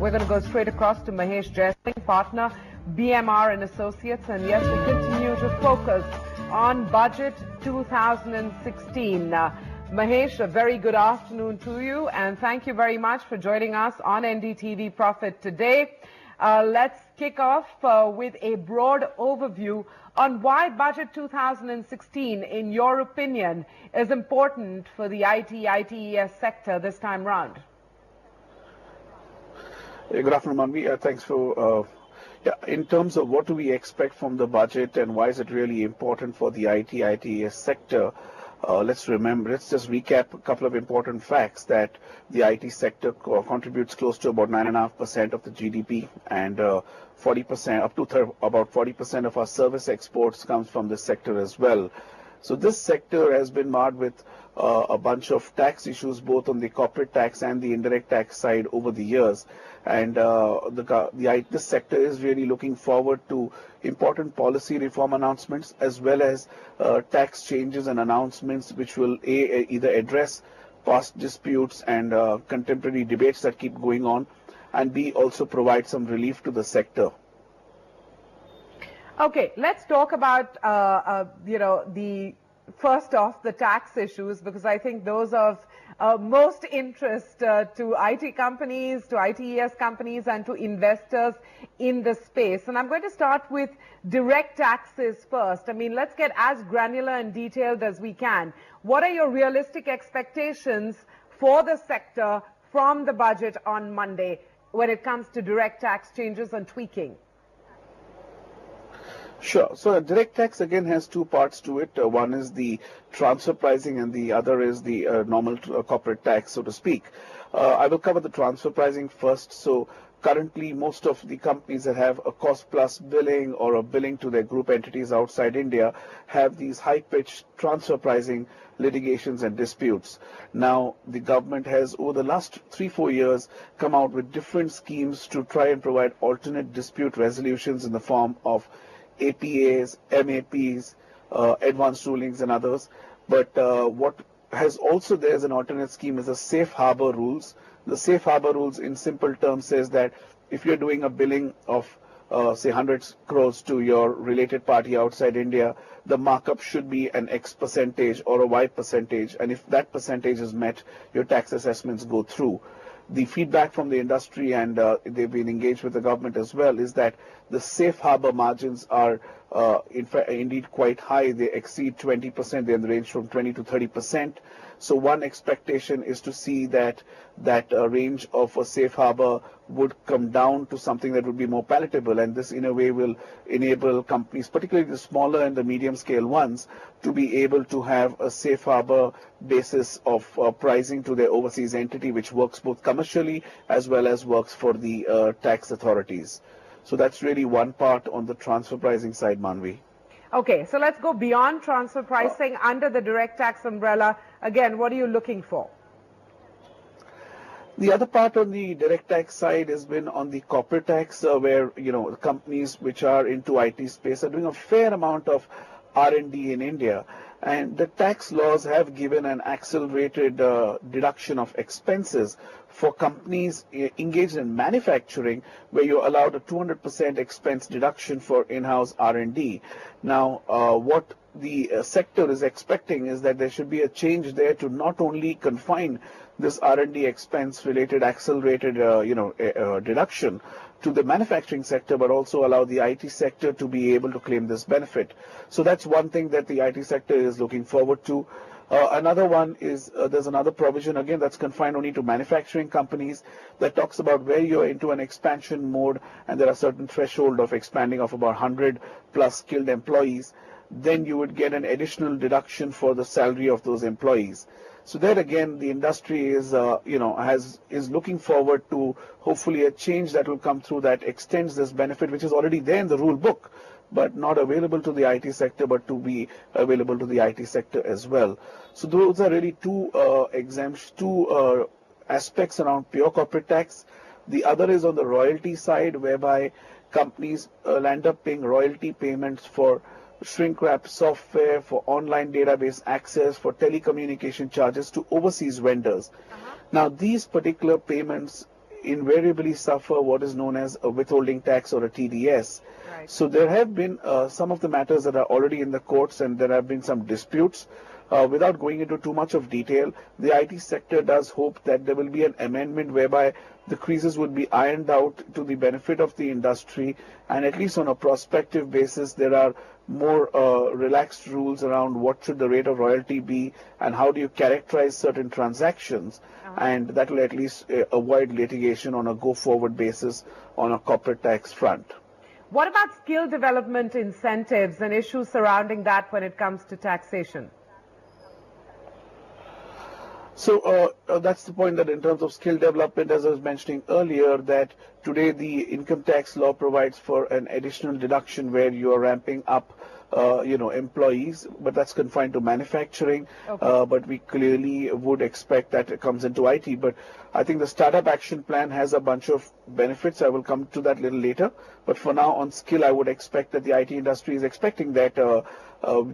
We're going to go straight across to Mahesh Jaising, partner, BMR Associates. And yes, we continue to focus on Budget 2016. Mahesh, a very good afternoon to you, and thank you very much for joining us on NDTV Profit today. Let's kick off with a broad overview on why Budget 2016, in your opinion, is important for the IT ITeS sector this time round. Good afternoon, Manvi. Thanks for in terms of what do we expect from the budget and why is it really important for the IT ITeS sector, let's just recap a couple of important facts that the IT sector contributes close to about 9.5% of the GDP, and 40% up to about 40% of our service exports comes from this sector as well. So this sector has been marred with a bunch of tax issues, both on the corporate tax and the indirect tax side over the years. And this sector is really looking forward to important policy reform announcements as well as tax changes and announcements which will either address past disputes and contemporary debates that keep going on, and B, also provide some relief to the sector. Okay, let's talk about, the first off, the tax issues, because I think those of most interest to IT companies, to ITeS companies, and to investors in the space. And I'm going to start with direct taxes first. I mean, let's get as granular and detailed as we can. What are your realistic expectations for the sector from the budget on Monday when it comes to direct tax changes and tweaking? Sure. So direct tax again has two parts to it. One is the transfer pricing and the other is the normal corporate tax, so to speak. I will cover the transfer pricing first. So currently most of the companies that have a cost plus billing or a billing to their group entities outside India have these high-pitched transfer pricing litigations and disputes. Now, the government has, over the last 3-4 years, come out with different schemes to try and provide alternate dispute resolutions in the form of APAs, MAPs, advanced rulings and others. But what has also there as an alternate scheme is the safe harbor rules. The safe harbor rules in simple terms says that if you're doing a billing of say 100 crores to your related party outside India, the markup should be an X percentage or a Y percentage, and if that percentage is met, your tax assessments go through. The feedback from the industry, and they've been engaged with the government as well, is that the safe harbor margins are indeed quite high. They exceed 20%. They're in the range from 20 to 30%. So one expectation is to see that range of a safe harbor would come down to something that would be more palatable, and this in a way will enable companies, particularly the smaller and the medium scale ones, to be able to have a safe harbor basis of pricing to their overseas entity, which works both commercially as well as works for the tax authorities. So that's really one part on the transfer pricing side, Manvi. Okay, so let's go beyond transfer pricing under the direct tax umbrella. Again, what are you looking for? The other part on the direct tax side has been on the corporate tax, where companies which are into IT space are doing a fair amount of R&D in India, and the tax laws have given an accelerated deduction of expenses for companies engaged in manufacturing, where you're allowed a 200% expense deduction for in-house R&D. Now, what the sector is expecting is that there should be a change there to not only confine this R&D expense related accelerated deduction to the manufacturing sector, but also allow the IT sector to be able to claim this benefit. So that's one thing that the IT sector is looking forward to. Another one is there's another provision again that's confined only to manufacturing companies that talks about where you're into an expansion mode and there are certain threshold of expanding of about 100 plus skilled employees, then you would get an additional deduction for the salary of those employees. So there again, the industry is looking forward to hopefully a change that will come through that extends this benefit, which is already there in the rule book, but not available to the IT sector, but to be available to the IT sector as well. So those are really two aspects around pure corporate tax. The other is on the royalty side, whereby companies land up paying royalty payments for shrink wrap software, for online database access, for telecommunication charges to overseas vendors. Now, these particular payments invariably suffer what is known as a withholding tax or a TDS. Right. So there have been some of the matters that are already in the courts, and there have been some disputes. Without going into too much of detail, the IT sector does hope that there will be an amendment whereby the creases would be ironed out to the benefit of the industry, and at least on a prospective basis, there are more relaxed rules around what should the rate of royalty be and how do you characterize certain transactions, and that will at least avoid litigation on a go-forward basis on a corporate tax front. What about skill development incentives and issues surrounding that when it comes to taxation? So that's the point, that in terms of skill development, as I was mentioning earlier, that today the income tax law provides for an additional deduction where you are ramping up employees, but that's confined to manufacturing. Okay. But we clearly would expect that it comes into IT. But I think the Startup Action Plan has a bunch of benefits. I will come to that a little later. But for now, on skill, I would expect that the IT industry is expecting that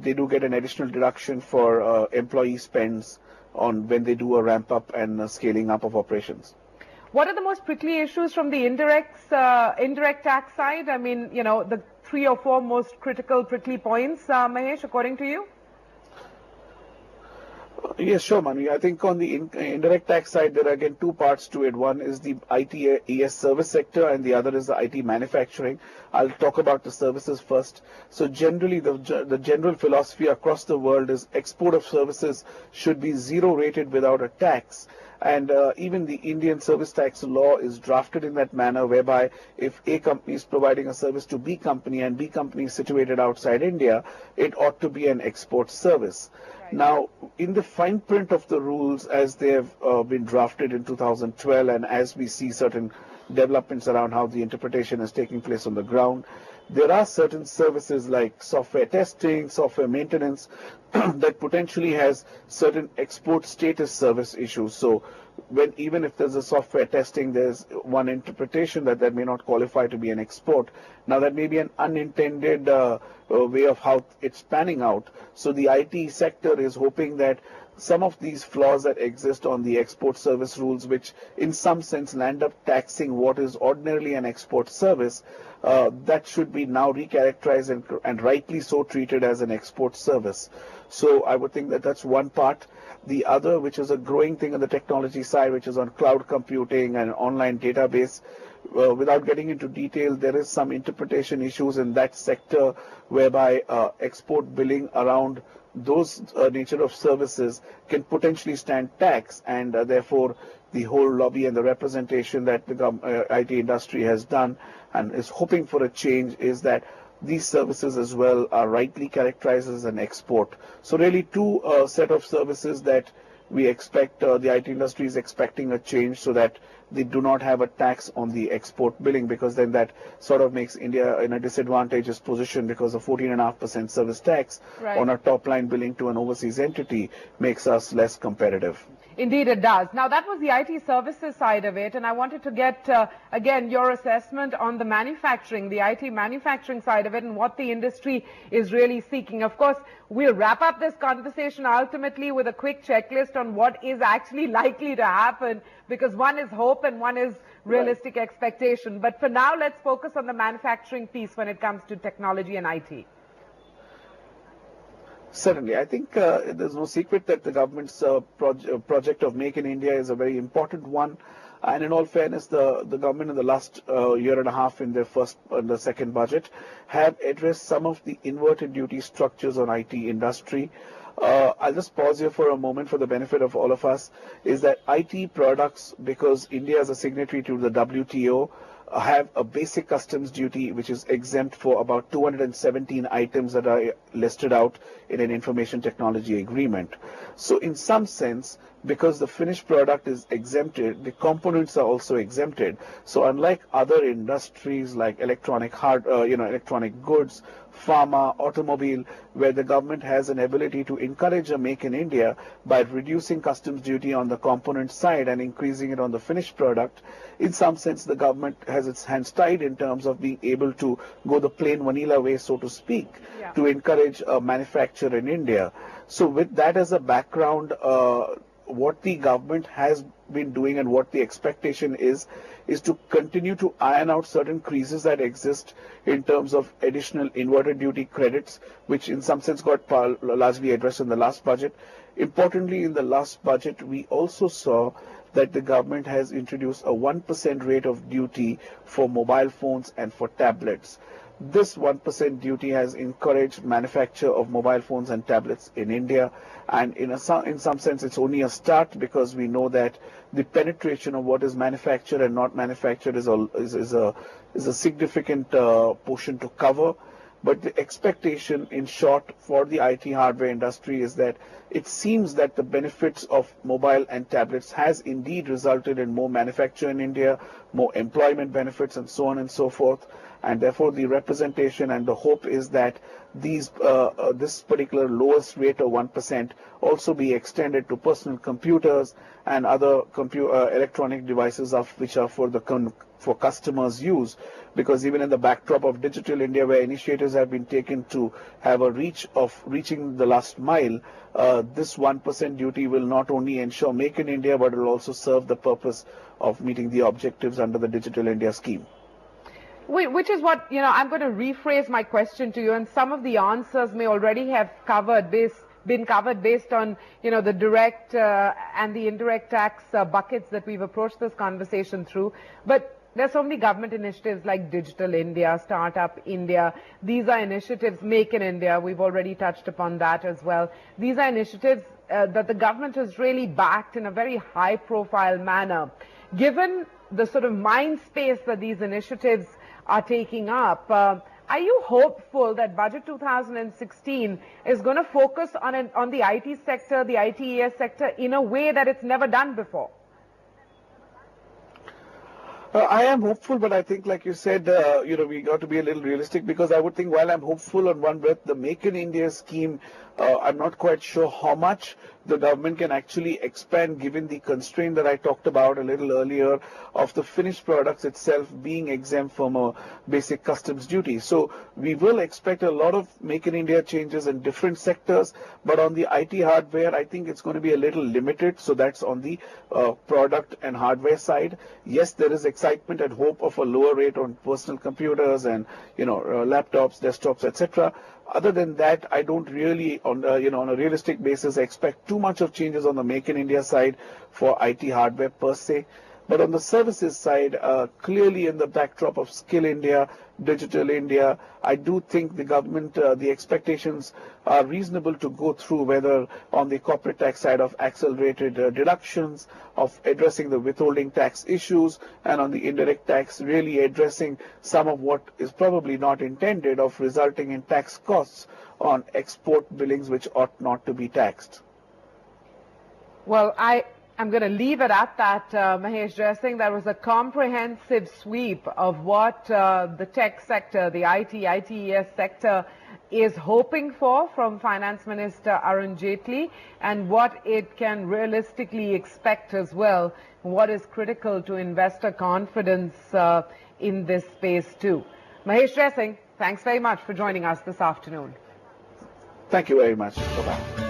they do get an additional deduction for employee spends on when they do a ramp up and scaling up of operations. What are the most prickly issues from the indirect tax side? I mean, the 3 or 4 most critical prickly points, Mahesh, according to you? Yes, sure, Manu. I think on the indirect tax side, there are again 2 parts to it. One is the IT ITeS service sector, and the other is the IT manufacturing. I'll talk about the services first. So generally, the general philosophy across the world is export of services should be zero rated without a tax. And even the Indian service tax law is drafted in that manner, whereby if A company is providing a service to B company and B company is situated outside India, it ought to be an export service. Right. Now, in the fine print of the rules as they have been drafted in 2012, and as we see certain developments around how the interpretation is taking place on the ground, there are certain services like software testing, software maintenance that potentially has certain export status service issues. So even if there's a software testing, there's one interpretation that may not qualify to be an export. Now that may be an unintended way of how it's panning out. So the IT sector is hoping that some of these flaws that exist on the export service rules, which in some sense land up taxing what is ordinarily an export service, that should be now recharacterized and rightly so treated as an export service. So I would think that that's one part. The other, which is a growing thing on the technology side, which is on cloud computing and online database, without getting into detail, there is some interpretation issues in that sector whereby export billing around those nature of services can potentially stand tax, and therefore the whole lobby and the representation that the IT industry has done and is hoping for a change is that these services as well are rightly characterized as an export. So really 2 set of services that we expect, the IT industry is expecting a change so that they do not have a tax on the export billing, because then that sort of makes India in a disadvantageous position, because a 14.5% service tax on a top line billing to an overseas entity makes us less competitive. Indeed, it does. Now, that was the IT services side of it, and I wanted to get, again, your assessment on the manufacturing, the IT manufacturing side of it, and what the industry is really seeking. Of course, we'll wrap up this conversation ultimately with a quick checklist on what is actually likely to happen, because one is hope and one is realistic expectation. But for now, let's focus on the manufacturing piece when it comes to technology and IT. Certainly. I think there's no secret that the government's project of Make in India is a very important one. And in all fairness, the government in the last year and a half in their the second budget have addressed some of the inverted duty structures on IT industry. I'll just pause here for a moment for the benefit of all of us, is that IT products, because India is a signatory to the WTO, have a basic customs duty which is exempt for about 217 items that are listed out in an information technology agreement. So in some sense, because the finished product is exempted, the components are also exempted. So unlike other industries like electronic goods, pharma, automobile, where the government has an ability to encourage a Make in India by reducing customs duty on the component side and increasing it on the finished product, in some sense the government has its hands tied in terms of being able to go the plain vanilla way, so to speak, to encourage a manufacture in India. So with that as a background, what the government has been doing and what the expectation is to continue to iron out certain creases that exist in terms of additional inverted duty credits, which in some sense got largely addressed in the last budget. Importantly, in the last budget, we also saw that the government has introduced a 1% rate of duty for mobile phones and for tablets. This 1% duty has encouraged manufacture of mobile phones and tablets in India, and in some sense it's only a start, because we know that the penetration of what is manufactured and not manufactured is a significant portion to cover. But the expectation, in short, for the IT hardware industry is that it seems that the benefits of mobile and tablets has indeed resulted in more manufacture in India, more employment benefits, and so on and so forth. And therefore, the representation and the hope is that this particular lowest rate of 1% also be extended to personal computers and other electronic devices which are for customers' use. Because even in the backdrop of Digital India, where initiatives have been taken to have a reaching the last mile, this 1% duty will not only ensure Make in India, but it will also serve the purpose of meeting the objectives under the Digital India scheme. Which is what, I'm going to rephrase my question to you, and some of the answers may already have been covered based on, the direct and the indirect tax buckets that we've approached this conversation through. But there's so many government initiatives like Digital India, Startup India. These are initiatives, Make in India, we've already touched upon that as well. These are initiatives that the government has really backed in a very high-profile manner. Given the sort of mind space that these initiatives are taking up, are you hopeful that Budget 2016 is going to focus on the IT sector, the IT ITeS sector, in a way that it's never done before? I am hopeful, but I think, like you said, we got to be a little realistic, because I would think, while I'm hopeful on one breath, the Make in India scheme, I'm not quite sure how much the government can actually expand, given the constraint that I talked about a little earlier of the finished products itself being exempt from a basic customs duty. So we will expect a lot of Make in India changes in different sectors, but on the IT hardware, I think it's going to be a little limited. So that's on the product and hardware side. Yes, there is excitement and hope of a lower rate on personal computers and laptops, desktops, etc. Other than that, I don't really, on a realistic basis, expect too much of changes on the Make in India side for IT hardware per se. But on the services side, clearly in the backdrop of Skill India, Digital India, I do think the government, the expectations are reasonable to go through, whether on the corporate tax side of accelerated deductions, of addressing the withholding tax issues, and on the indirect tax, really addressing some of what is probably not intended of resulting in tax costs on export billings which ought not to be taxed. Well, I'm going to leave it at that, Mahesh Jaising. That was a comprehensive sweep of what the tech sector, the IT ITeS sector is hoping for from Finance Minister Arun Jaitley, and what it can realistically expect as well, what is critical to investor confidence in this space too. Mahesh Jaising, thanks very much for joining us this afternoon. Thank you very much. Bye-bye.